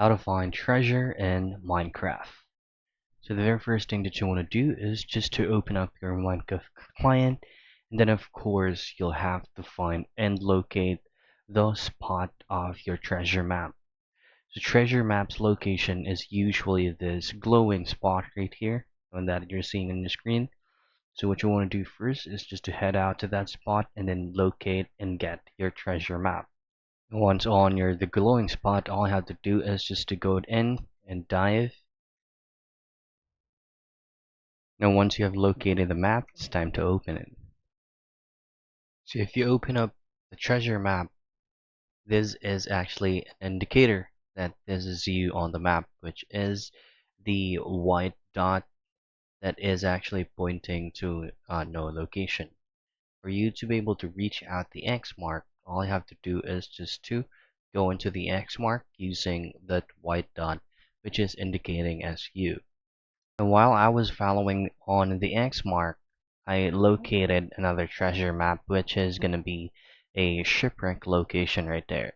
How to find treasure in Minecraft. So the very first thing that you want to do is just to open up your Minecraft client, and then of course you'll have to find and locate the spot of your treasure map. The treasure map's location is usually this glowing spot right here, one that you're seeing on the screen. So what you want to do first is just to head out to that spot and then locate and get your treasure map. Once on the glowing spot, all I have to do is just to go in and dive. Now once you have located the map, it's time to open it. So if you open up the treasure map, this is actually an indicator that this is you on the map, which is the white dot that is actually pointing to no location. For you to be able to reach out the X mark, all I have to do is just to go into the X mark using that white dot, which is indicating as you. And while I was following on the X mark, I located another treasure map, which is going to be a shipwreck location right there.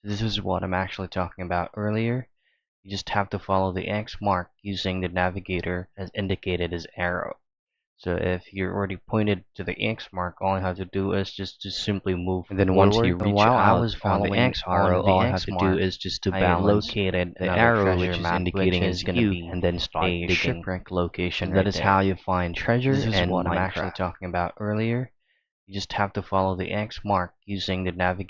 This is what I'm actually talking about earlier. You just have to follow the X mark using the navigator as indicated as arrow. So if you're already pointed to the X mark, all I have to do is just to simply move and then once you forward. reach While I out was on the following X arrow, all I have to do is just to I balance located the another arrow, which treasure is map, indicating which is is going to you, be and then start a digging. shipwreck location And right that is there. how you find treasure This is in what I'm actually Minecraft. talking about earlier. You just have to follow the X mark using the navigator.